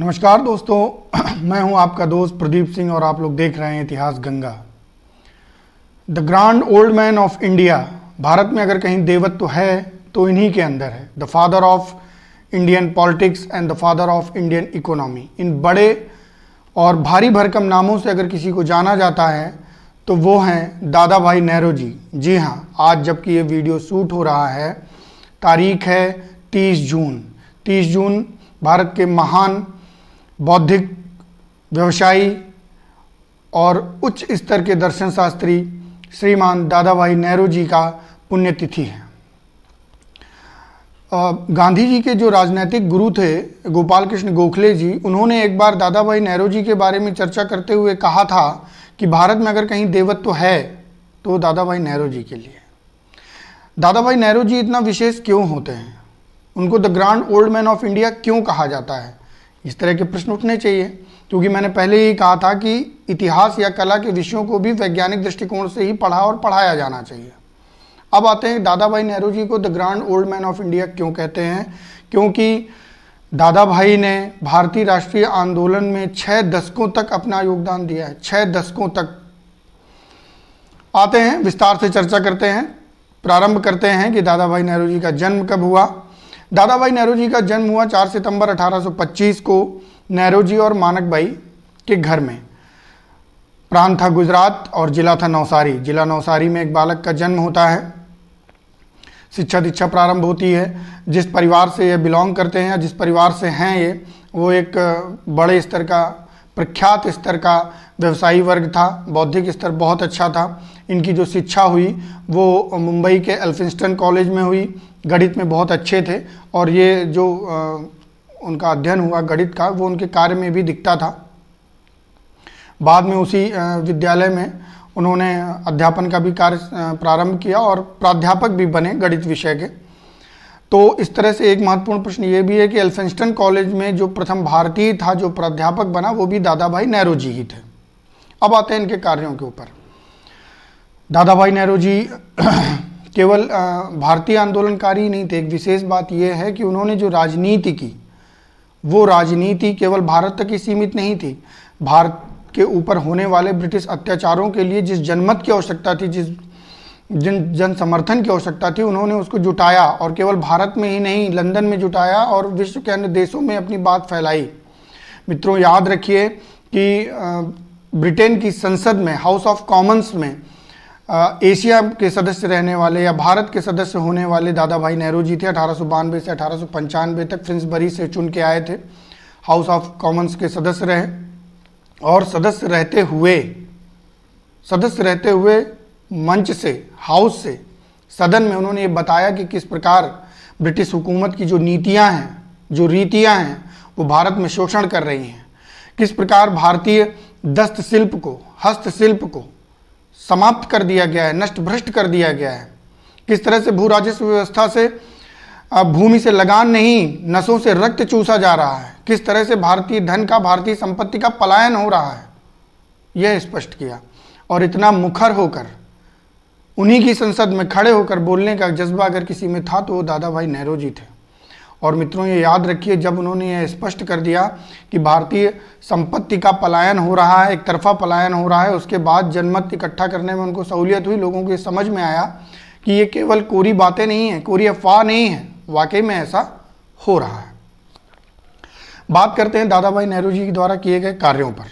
नमस्कार दोस्तों, मैं हूं आपका दोस्त प्रदीप सिंह और आप लोग देख रहे हैं इतिहास Ganga. The grand old man of India. Bharat में अगर कहीं देवत्व है तो इन्हीं के अंदर है। The father of Indian politics and the father of Indian economy. इन बड़े और भारी भरकम नामों से अगर किसी को जाना जाता है तो वो हैं दादा भाई नेहरू जी। जी हाँ, आज जबकि ये वीडियो शूट हो रहा है, तारीख है 30 जून। 30 जून भारत के महान बौद्धिक, व्यवसायी और उच्च स्तर के दर्शन शास्त्री श्रीमान दादा भाई नेहरू जी का पुण्यतिथि है। गांधी जी के जो राजनीतिक गुरु थे गोपाल कृष्ण गोखले जी, उन्होंने एक बार दादा भाई नेहरू जी के बारे में चर्चा करते हुए कहा था कि भारत में अगर कहीं देवत्व है तो दादा भाई नेहरू जी के लिए। दादा भाई नेहरू जी इतना विशेष क्यों होते हैं? उनको the grand old man of India क्यों कहा जाता है? इस तरह के प्रश्न उठने चाहिए, क्योंकि मैंने पहले ही कहा था कि इतिहास या कला के विषयों को भी वैज्ञानिक दृष्टिकोण से ही पढ़ा और पढ़ाया जाना चाहिए। अब आते हैं दादा भाई नेहरू जी को the grand old man of India क्यों कहते हैं। क्योंकि दादा भाई ने भारतीय राष्ट्रीय आंदोलन में 6 दशकों तक अपना योगदान दिया है। 6 दशकों तक। आते हैं, विस्तार से चर्चा करते हैं। प्रारंभ करते हैं कि दादा भाई नेहरू जी का जन्म कब हुआ। दादा भाई नेहरू जी का जन्म हुआ 4 सितंबर 1825 को नेहरू जी और मानकबाई के घर में। प्रांत था गुजरात और जिला था नवसारी। जिला नवसारी में एक बालक का जन्म होता है। शिक्षा दीक्षा प्रारंभ होती है। जिस परिवार से ये बिलोंग करते हैं या जिस परिवार से हैं ये, वो एक बड़े स्तर का, प्रख्यात स्तर का व्यवसायी वर्ग था। बौद्धिक स्तर बहुत अच्छा था। इनकी जो शिक्षा हुई वो मुंबई के एल्फिंस्टन कॉलेज में हुई। गणित में बहुत अच्छे थे और ये जो उनका अध्ययन हुआ गणित का, वो उनके कार्य में भी दिखता था। बाद में उसी विद्यालय में उन्होंने अध्यापन का भी कार्य प्रारंभ किया और प्राध्यापक भी बने गणित विषय के। तो इस तरह से एक महत्वपूर्ण प्रश्न ये भी है कि एल्फिंस्टन कॉलेज में जो प्रथम भारतीय था जो प्राध्यापक बना, वो भी दादा भाई नेहरू जी ही थे। अब आते हैं इनके कार्यों के ऊपर। दादा भाई नेहरू जी केवल भारतीय आंदोलनकारी नहीं थे। एक विशेष बात यह है कि उन्होंने जो राजनीति की, वो राजनीति केवल भारत तक ही सीमित नहीं थी। भारत के ऊपर होने वाले ब्रिटिश अत्याचारों के लिए जिस जनमत की आवश्यकता थी, जिस जन समर्थन की आवश्यकता थी, उन्होंने उसको जुटाया और केवल भारत में ही नहीं, लंदन में जुटाया और विश्व के अन्य देशों में अपनी बात फैलाई। मित्रों, याद रखिए कि ब्रिटेन की संसद में, हाउस ऑफ कॉमन्स में एशिया के सदस्य रहने वाले या भारत के सदस्य होने वाले दादा भाई नेहरू जी थे। 1892 से 1895 तक फ्रिंसबरी से चुन के आए थे। हाउस ऑफ कॉमन्स के सदस्य रहे और सदस्य रहते हुए मंच से, हाउस से, सदन में उन्होंने ये बताया कि किस प्रकार ब्रिटिश हुकूमत की जो नीतियां हैं, जो रीतियां हैं, वो भारत में शोषण कर रही हैं। किस प्रकार भारतीय दस्तशिल्प को, हस्तशिल्प को समाप्त कर दिया गया है, नष्ट भ्रष्ट कर दिया गया है। किस तरह से भू राजस्व व्यवस्था से भूमि से लगान नहीं, नसों से रक्त चूसा जा रहा है। किस तरह से भारतीय धन का, भारतीय संपत्ति का पलायन हो रहा है, यह स्पष्ट किया। और इतना मुखर होकर, उन्हीं की संसद में खड़े होकर बोलने का जज्बा अगर किसी में था तो वो दादा भाई नेहरू जी थे। और मित्रों, ये याद रखिए, जब उन्होंने ये स्पष्ट कर दिया कि भारतीय संपत्ति का पलायन हो रहा है, एक तरफा पलायन हो रहा है, उसके बाद जनमत इकट्ठा करने में उनको सहूलियत हुई। लोगों को ये समझ में आया कि ये केवल कोरी बातें नहीं है, कोरी अफवाह नहीं है, वाकई में ऐसा हो रहा है। बात करते हैं दादा भाई नेहरू जी द्वारा किए गए कार्यों पर।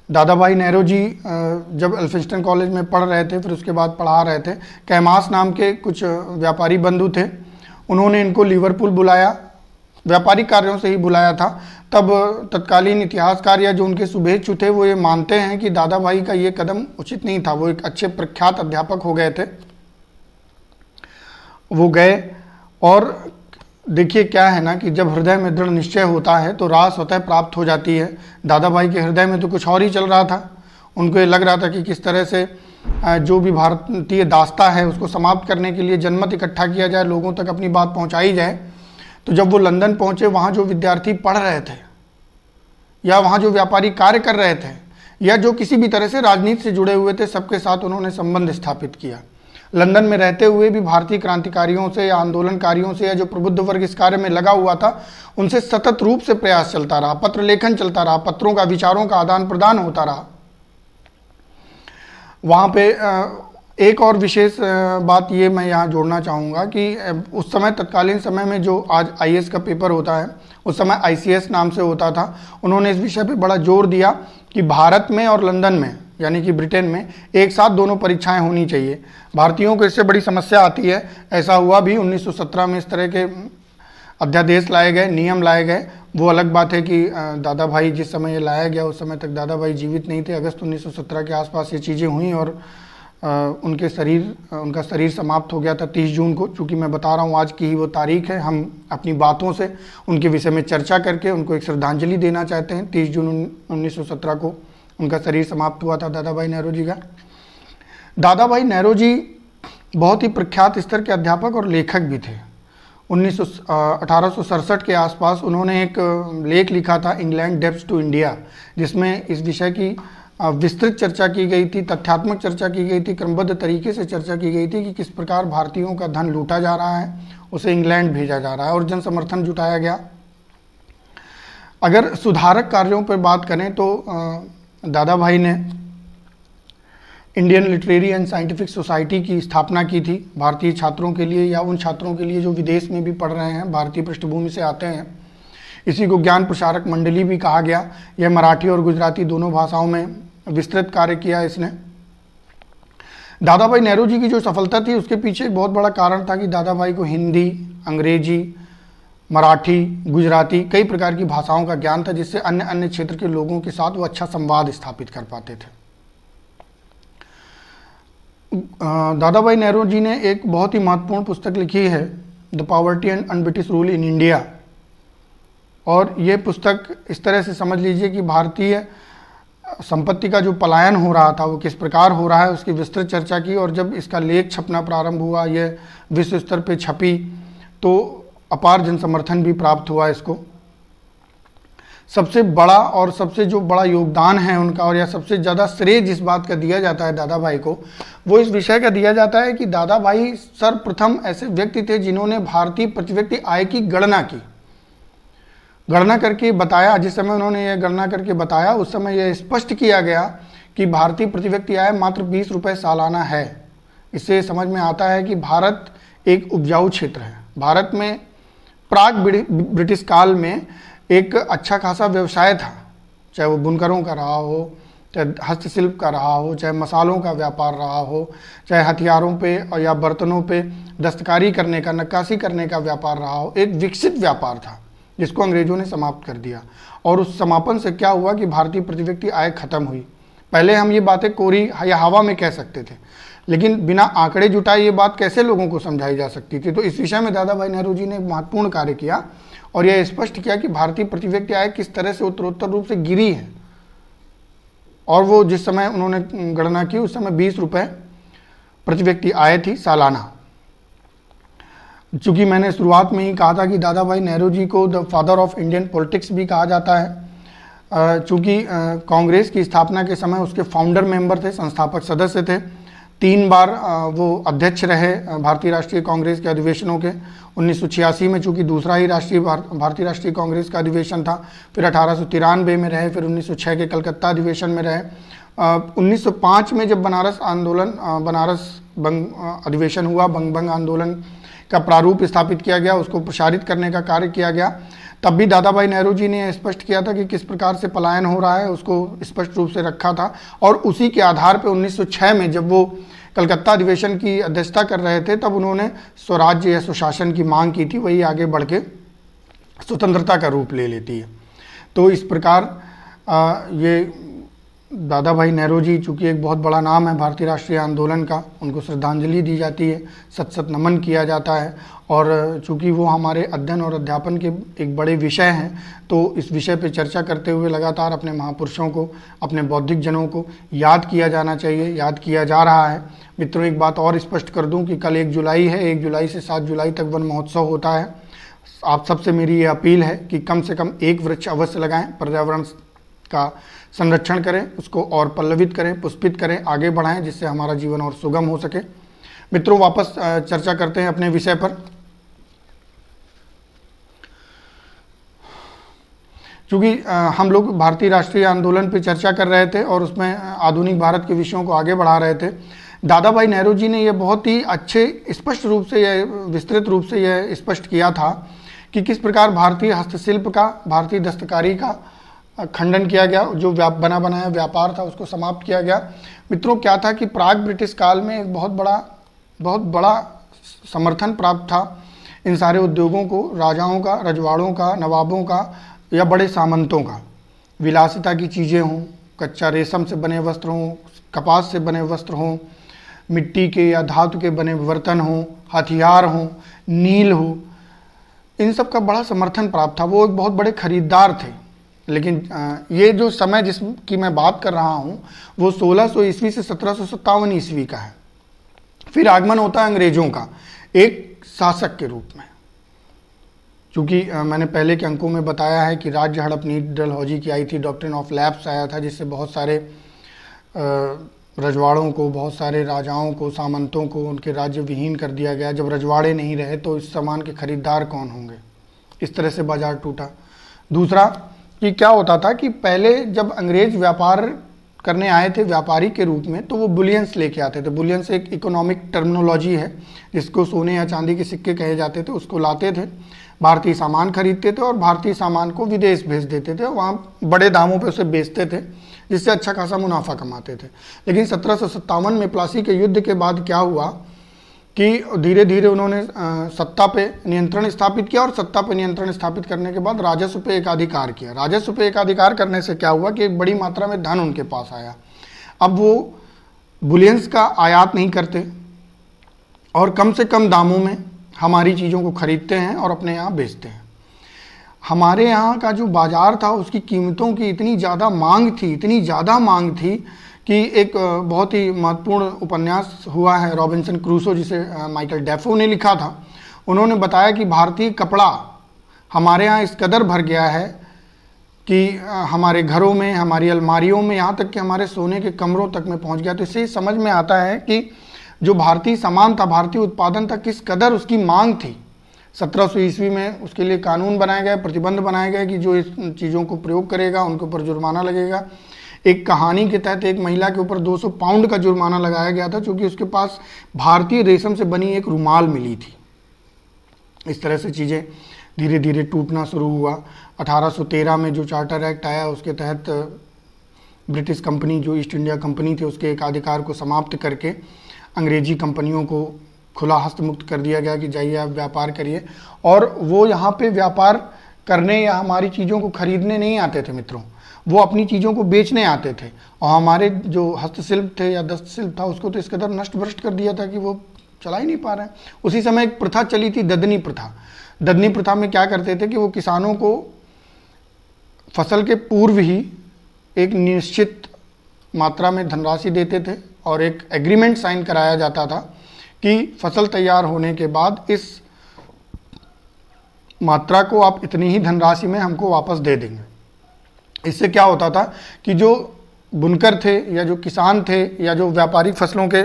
दादा भाई नेहरू जी जब एल्फिंस्टन कॉलेज में पढ़ रहे थे, फिर उसके बाद पढ़ा रहे थे, कैमास नाम के कुछ व्यापारी बंधु थे। उन्होंने इनको लिवरपूल बुलाया, व्यापारिक कार्यों से ही बुलाया था। तब तत्कालीन इतिहासकार या जो उनके शुभेच्छु थे वो ये मानते हैं कि दादा भाई का ये कदम उचित नहीं था। वो एक अच्छे प्रख्यात अध्यापक हो गए थे। वो गए और देखिए क्या है ना कि जब हृदय में दृढ़ निश्चय होता है तो राह स्वतः प्राप्त हो जाती है। दादा भाई के हृदय में तो कुछ और ही चल रहा था। उनको ये लग रहा था कि किस तरह से जो भी भारतीय दास्ता है उसको समाप्त करने के लिए जनमत इकट्ठा किया जाए, लोगों तक अपनी बात पहुंचाई जाए। तो जब वो लंदन पहुंचे, वहाँ जो विद्यार्थी पढ़ रहे थे या वहाँ जो व्यापारी कार्य कर रहे थे या जो किसी भी तरह से राजनीति से जुड़े हुए थे, सबके साथ उन्होंने संबंध स्थापित किया। लंदन में रहते हुए भी भारतीय क्रांतिकारियों से या आंदोलनकारियों से या जो प्रबुद्ध वर्ग इस कार्य में लगा हुआ था उनसे सतत रूप से प्रयास चलता रहा, पत्र लेखन चलता रहा, पत्रों का विचारों का आदान प्रदान होता रहा। वहाँ पे एक और विशेष बात ये मैं यहाँ जोड़ना चाहूँगा कि उस समय तत्कालीन समय में जो आज आईएएस का पेपर होता है उस समय आईसीएस नाम से होता था। उन्होंने इस विषय पे बड़ा जोर दिया कि भारत में और लंदन में यानी कि ब्रिटेन में एक साथ दोनों परीक्षाएं होनी चाहिए। भारतीयों को इससे बड़ी समस्या आती है। ऐसा हुआ भी 1917 में इस तरह के अध्यादेश लाए गए, नियम लाए गए। वो अलग बात है कि दादा भाई जिस समय ये लाया गया उस समय तक दादा भाई जीवित नहीं थे। अगस्त 1917 के आसपास ये चीज़ें हुई और उनका शरीर समाप्त हो गया था 30 जून को। चूँकि मैं बता रहा हूँ आज की ही वो तारीख है, हम अपनी बातों से उनके विषय में चर्चा करके उनको एक श्रद्धांजलि देना चाहते हैं। 30 जून 1917 को उनका शरीर समाप्त हुआ था दादा भाई नेहरू का। दादा भाई नेहरू जी बहुत ही प्रख्यात स्तर के अध्यापक और लेखक भी थे। 1867 के आसपास उन्होंने एक लेख लिखा था इंग्लैंड डेप्स टू इंडिया, जिसमें इस विषय की विस्तृत चर्चा की गई थी, तथ्यात्मक चर्चा की गई थी, क्रमबद्ध तरीके से चर्चा की गई थी कि किस प्रकार भारतीयों का धन लूटा जा रहा है, उसे इंग्लैंड भेजा जा रहा है और जन समर्थन जुटाया गया। अगर सुधारक कार्यों पर बात करें तो दादा भाई ने Indian literary and scientific society की स्थापना की थी भारतीय छात्रों के लिए या उन छात्रों के लिए जो विदेश में भी पढ़ रहे हैं, भारतीय पृष्ठभूमि से आते हैं। इसी को ज्ञान प्रसारक मंडली भी कहा गया। यह मराठी और गुजराती दोनों भाषाओं में विस्तृत कार्य किया इसने। दादा भाई नेहरू जी की जो सफलता थी उसके पीछे एक बहुत बड़ा कारण था कि दादा भाई को हिंदी, अंग्रेजी, मराठी, गुजराती कई प्रकार की भाषाओं का ज्ञान था, जिससे अन्य अन्य क्षेत्र के लोगों के साथ वो अच्छा संवाद स्थापित कर पाते थे। दादा भाई नेहरू जी ने एक बहुत ही महत्वपूर्ण पुस्तक लिखी है, the poverty and un-British rule in India. और ये पुस्तक इस तरह से समझ लीजिए कि भारतीय संपत्ति का जो पलायन हो रहा था वो किस प्रकार हो रहा है उसकी विस्तृत चर्चा की। और जब इसका लेख छपना प्रारंभ हुआ, यह विश्व स्तर पे छपी, तो अपार जन समर्थन भी प्राप्त हुआ इसको। सबसे बड़ा और सबसे जो बड़ा योगदान है उनका, और या सबसे ज़्यादा श्रेय जिस बात का दिया जाता है दादा भाई को, वो इस विषय का दिया जाता है कि दादा भाई सर्वप्रथम ऐसे व्यक्ति थे जिन्होंने भारतीय प्रति व्यक्ति आय की गणना की, गणना करके बताया। जिस समय उन्होंने यह गणना करके बताया उस समय यह स्पष्ट किया गया कि भारतीय प्रति व्यक्ति आय मात्र 20 रुपये सालाना है। इससे समझ में आता है कि भारत एक उपजाऊ क्षेत्र है। भारत में प्राग ब्रिटिश काल में एक अच्छा खासा व्यवसाय था, चाहे वो बुनकरों का रहा हो, चाहे हस्तशिल्प का रहा हो, चाहे मसालों का व्यापार रहा हो, चाहे हथियारों पे और या बर्तनों पे दस्तकारी करने का, नक्काशी करने का व्यापार रहा हो। एक विकसित व्यापार था जिसको अंग्रेजों ने समाप्त कर दिया। और उस समापन से क्या हुआ कि भारतीय प्रति व्यक्ति आय खत्म हुई। पहले हम ये बातें कोरी या हवा में कह सकते थे, लेकिन बिना आंकड़े जुटाए ये बात कैसे लोगों को समझाई जा सकती थी। तो इस विषय में दादा भाई नेहरू जी ने महत्वपूर्ण कार्य किया और यह स्पष्ट किया कि भारतीय प्रति व्यक्ति आय किस तरह से उत्तरोत्तर रूप से गिरी है। और वो जिस समय उन्होंने गणना की उस समय 20 रुपये प्रति व्यक्ति आय थी सालाना। चूँकि मैंने शुरुआत में ही कहा था कि दादा भाई नेहरू जी को the father of Indian politics भी कहा जाता है। चूँकि कांग्रेस की स्थापना के समय उसके फाउंडर मेंबर थे, संस्थापक सदस्य थे। 3 बार वो अध्यक्ष रहे भारतीय राष्ट्रीय कांग्रेस के अधिवेशनों के। 1986 में चूँकि दूसरा ही भारतीय राष्ट्रीय कांग्रेस का अधिवेशन था, फिर 1893 में रहे, फिर 1906 के कलकत्ता अधिवेशन में रहे। 1905 में जब बनारस बंग अधिवेशन हुआ, बंग आंदोलन का प्रारूप स्थापित किया गया, उसको प्रसारित करने का कार्य किया गया, तब भी दादा भाई नेहरू जी ने स्पष्ट किया था कि किस प्रकार से पलायन हो रहा है, उसको स्पष्ट रूप से रखा था। और उसी के आधार पर 1906 में जब वो कलकत्ता अधिवेशन की अध्यक्षता कर रहे थे तब उन्होंने स्वराज्य या सुशासन की मांग की थी। वही आगे बढ़ के स्वतंत्रता का रूप ले लेती है। तो इस प्रकार ये दादा भाई नेहरू जी चूँकि एक बहुत बड़ा नाम है भारतीय राष्ट्रीय आंदोलन का, उनको श्रद्धांजलि दी जाती है, सत सत नमन किया जाता है। और चूँकि वो हमारे अध्ययन और अध्यापन के एक बड़े विषय हैं, तो इस विषय पे चर्चा करते हुए लगातार अपने महापुरुषों को, अपने बौद्धिक जनों को याद किया जाना चाहिए, याद किया जा रहा है। मित्रों, एक बात और स्पष्ट कर दूँ कि कल 1 जुलाई है, 1 जुलाई से 7 जुलाई तक वन महोत्सव होता है। आप सबसे मेरी ये अपील है कि कम से कम 1 वृक्ष अवश्य लगाएं, पर्यावरण का संरक्षण करें, उसको और पल्लवित करें, पुष्पित करें, आगे बढ़ाएं, जिससे हमारा जीवन और सुगम हो सके। मित्रों वापस चर्चा करते हैं अपने विषय पर। क्योंकि हम लोग भारतीय राष्ट्रीय आंदोलन पर चर्चा कर रहे थे और उसमें आधुनिक भारत के विषयों को आगे बढ़ा रहे थे। दादा भाई नेहरू जी ने यह बहुत ही अच्छे स्पष्ट रूप से, यह विस्तृत रूप से यह स्पष्ट किया था कि किस प्रकार भारतीय हस्तशिल्प का, भारतीय दस्तकारी का खंडन किया गया, जो बना बनाया व्यापार था उसको समाप्त किया गया। मित्रों क्या था कि प्राग ब्रिटिश काल में एक बहुत बड़ा समर्थन प्राप्त था इन सारे उद्योगों को, राजाओं का, रजवाड़ों का, नवाबों का या बड़े सामंतों का। विलासिता की चीज़ें हों, कच्चा रेशम से बने वस्त्र हों, कपास से बने वस्त्र हों, मिट्टी के या धातु के बने बर्तन हों, हथियार हों, नील हो, इन सब का बड़ा समर्थन प्राप्त था। वो एक बहुत बड़े खरीदार थे। लेकिन ये जो समय जिसकी मैं बात कर रहा हूँ वो 1600 ईस्वी से 1757 ईस्वी का है। फिर आगमन होता है अंग्रेजों का एक शासक के रूप में। चूँकि मैंने पहले के अंकों में बताया है कि राज्य हड़प नीति डलहौजी की आई थी, डॉक्ट्रिन ऑफ लैप्स आया था, जिससे बहुत सारे रजवाड़ों को, बहुत सारे राजाओं को, सामंतों को उनके राज्य विहीन कर दिया गया। जब रजवाड़े नहीं रहे तो इस सामान के खरीदार कौन होंगे, इस तरह से बाजार टूटा। दूसरा कि क्या होता था कि पहले जब अंग्रेज व्यापार करने आए थे व्यापारी के रूप में, तो वो बुलियंस लेके आते थे। बुलियंस एक इकोनॉमिक टर्मिनोलॉजी है जिसको सोने या चांदी के सिक्के कहे जाते थे। उसको लाते थे, भारतीय सामान खरीदते थे और भारतीय सामान को विदेश भेज देते थे, वहाँ बड़े दामों पे उसे बेचते थे, जिससे अच्छा खासा मुनाफा कमाते थे। लेकिन 1757 में प्लासी के युद्ध के बाद क्या हुआ कि धीरे धीरे उन्होंने सत्ता पे नियंत्रण स्थापित किया और सत्ता पे नियंत्रण स्थापित करने के बाद राजस्व पे एकाधिकार किया। राजस्व पे एकाधिकार करने से क्या हुआ कि एक बड़ी मात्रा में धन उनके पास आया। अब वो बुलियंस का आयात नहीं करते और कम से कम दामों में हमारी चीज़ों को खरीदते हैं और अपने यहाँ बेचते हैं। हमारे यहाँ का जो बाज़ार था उसकी कीमतों की इतनी ज़्यादा मांग थी कि एक बहुत ही महत्वपूर्ण उपन्यास हुआ है रॉबिन्सन क्रूसो, जिसे माइकल डेफो ने लिखा था। उन्होंने बताया कि भारतीय कपड़ा हमारे यहाँ इस कदर भर गया है कि हमारे घरों में, हमारी अलमारियों में, यहाँ तक कि हमारे सोने के कमरों तक में पहुँच गया। तो इससे समझ में आता है कि जो भारतीय सामान था, भारतीय उत्पादन था, किस कदर उसकी मांग थी। 1700 ईस्वी में उसके लिए कानून बनाए गए, प्रतिबंध बनाए गए कि जो इस चीज़ों को प्रयोग करेगा उनके ऊपर जुर्माना लगेगा। एक कहानी के तहत एक महिला के ऊपर 200 पाउंड का जुर्माना लगाया गया था, क्योंकि उसके पास भारतीय रेशम से बनी एक रुमाल मिली थी। इस तरह से चीज़ें धीरे धीरे टूटना शुरू हुआ। 1813 में जो चार्टर एक्ट आया उसके तहत ब्रिटिश कंपनी, जो ईस्ट इंडिया कंपनी थी, उसके एकाधिकार को समाप्त करके अंग्रेजी कंपनियों को खुला हस्त मुक्त कर दिया गया कि जाइए आप व्यापार करिए। और वो यहाँ पे व्यापार करने या हमारी चीज़ों को खरीदने नहीं आते थे मित्रों, वो अपनी चीज़ों को बेचने आते थे। और हमारे जो हस्तशिल्प थे या दस्तशिल्प था उसको तो इस कदर नष्ट भ्रष्ट कर दिया था कि वो चला ही नहीं पा रहे हैं। उसी समय एक प्रथा चली थी, ददनी प्रथा। ददनी प्रथा में क्या करते थे कि वो किसानों को फसल के पूर्व ही एक निश्चित मात्रा में धनराशि देते थे और एक एग्रीमेंट साइन कराया जाता था कि फसल तैयार होने के बाद इस मात्रा को आप इतनी ही धनराशि में हमको वापस दे देंगे। इससे क्या होता था कि जो बुनकर थे या जो किसान थे या जो व्यापारी फसलों के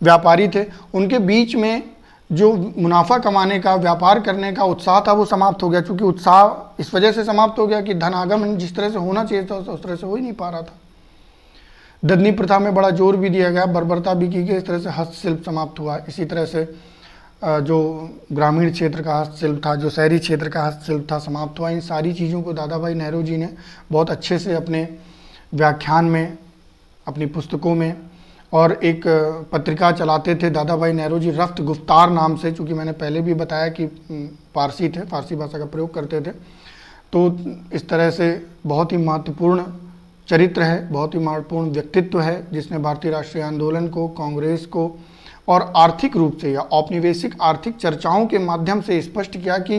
व्यापारी थे, उनके बीच में जो मुनाफा कमाने का, व्यापार करने का उत्साह था वो समाप्त हो गया। क्योंकि उत्साह इस वजह से समाप्त हो गया कि धन आगमन जिस तरह से होना चाहिए था उस तरह से हो ही नहीं पा रहा था। ददनी प्रथा में बड़ा जोर भी दिया गया, बर्बरता भी की गई। इस तरह से हस्तशिल्प समाप्त हुआ। इसी तरह से जो ग्रामीण क्षेत्र का हस्तशिल्प था, जो शहरी क्षेत्र का हस्तशिल्प था, समाप्त हुआ। इन सारी चीज़ों को दादा भाई नेहरू जी ने बहुत अच्छे से अपने व्याख्यान में, अपनी पुस्तकों में, और एक पत्रिका चलाते थे दादा भाई नेहरू जी रफ्त गुफ्तार नाम से। चूँकि मैंने पहले भी बताया कि पारसी थे, फारसी भाषा का प्रयोग करते थे। तो इस तरह से बहुत ही महत्वपूर्ण चरित्र है, बहुत ही महत्वपूर्ण व्यक्तित्व है, जिसने भारतीय राष्ट्रीय आंदोलन को, कांग्रेस को और आर्थिक रूप से या औपनिवेशिक आर्थिक चर्चाओं के माध्यम से स्पष्ट किया कि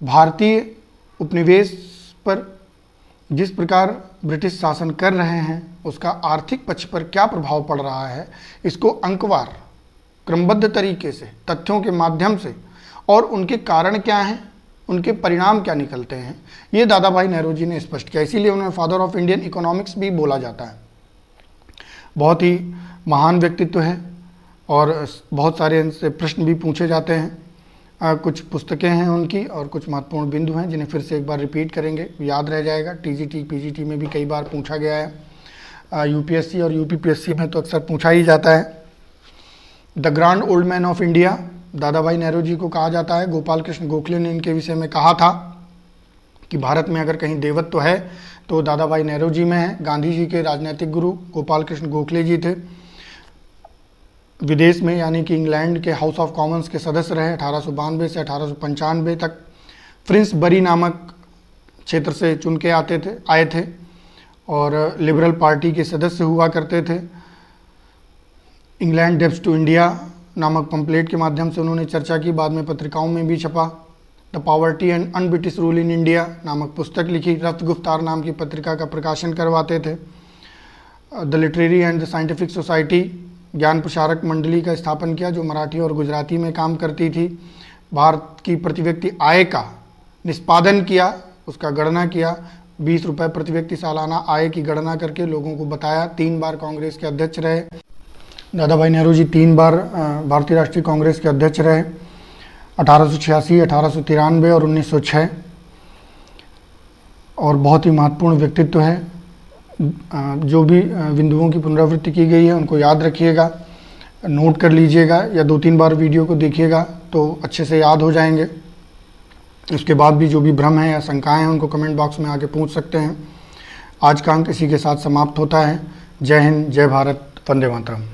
भारतीय उपनिवेश पर जिस प्रकार ब्रिटिश शासन कर रहे हैं उसका आर्थिक पक्ष पर क्या प्रभाव पड़ रहा है, इसको अंकवार, क्रमबद्ध तरीके से, तथ्यों के माध्यम से, और उनके कारण क्या हैं, उनके परिणाम क्या निकलते हैं, ये दादा भाई नेहरू जी ने स्पष्ट किया। इसीलिए उन्हें फादर ऑफ इंडियन इकोनॉमिक्स भी बोला जाता है। बहुत ही महान व्यक्तित्व है और बहुत सारे इनसे प्रश्न भी पूछे जाते हैं। कुछ पुस्तकें हैं उनकी और कुछ महत्वपूर्ण बिंदु हैं जिन्हें फिर से एक बार रिपीट करेंगे, याद रह जाएगा। टीजीटी पीजीटी में भी कई बार पूछा गया है, यूपीएससी और यूपीपीएससी में तो अक्सर पूछा ही जाता है। The grand old man of India दादा भाई नेहरू जी को कहा जाता है। गोपाल कृष्ण गोखले ने इनके विषय में कहा था कि भारत में अगर कहीं देवत्व है तो दादा भाई नेहरू जी में है। गांधी जी के राजनीतिक गुरु गोपाल कृष्ण गोखले जी थे। विदेश में यानी कि इंग्लैंड के हाउस ऑफ कॉमन्स के सदस्य रहे 1892 से 1895 तक। फ्रिंसबरी नामक क्षेत्र से चुन के आए थे और लिबरल पार्टी के सदस्य हुआ करते थे। इंग्लैंड डेब्ट्स टू इंडिया नामक पंपलेट के माध्यम से उन्होंने चर्चा की, बाद में पत्रिकाओं में भी छपा। The poverty and un-British rule in India नामक पुस्तक लिखी। रफ्त गुफ्तार नाम की पत्रिका का प्रकाशन करवाते थे। The literary and the scientific society ज्ञान प्रसारक मंडली का स्थापन किया जो मराठी और गुजराती में काम करती थी। भारत की प्रति व्यक्ति आय का निष्पादन किया, उसका गणना किया। 20 रुपये प्रति व्यक्ति सालाना आय की गणना करके लोगों को बताया। 3 बार कांग्रेस के अध्यक्ष रहे दादा भाई नेहरू जी। 3 बार भारतीय राष्ट्रीय कांग्रेस के अध्यक्ष रहे, 1886, 1893 और 1906। और बहुत ही महत्वपूर्ण व्यक्तित्व है। जो भी बिंदुओं की पुनरावृत्ति की गई है उनको याद रखिएगा, नोट कर लीजिएगा या 2-3 बार वीडियो को देखिएगा तो अच्छे से याद हो जाएंगे। उसके बाद भी जो भी भ्रम है या शंकाएं हैं उनको कमेंट बॉक्स में आके पूछ सकते हैं। आज का अंक इसी के साथ समाप्त होता है। जय हिंद, जय भारत, वंदे मातरम।